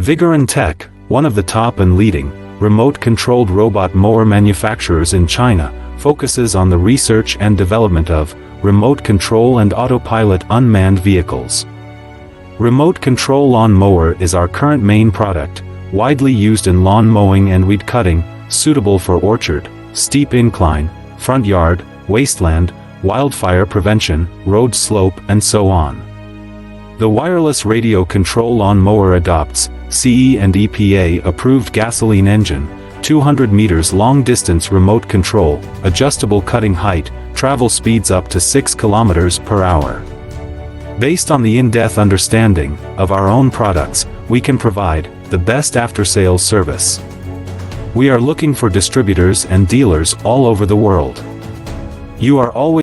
Vigorun Tech, one of the top and leading, remote-controlled robot mower manufacturers in China, focuses on the research and development of remote control and autopilot unmanned vehicles. Remote control lawn mower is our current main product, widely used in lawn mowing and weed cutting, suitable for orchard, steep incline, front yard, wasteland, wildfire prevention, road slope, and so on. The wireless radio control lawn mower adopts CE and EPA approved gasoline engine, 200 meters long distance remote control, adjustable cutting height, travel speeds up to 6 kilometers per hour. Based on the in-depth understanding of our own products, we can provide the best after-sales service. We are looking for distributors and dealers all over the world. You are always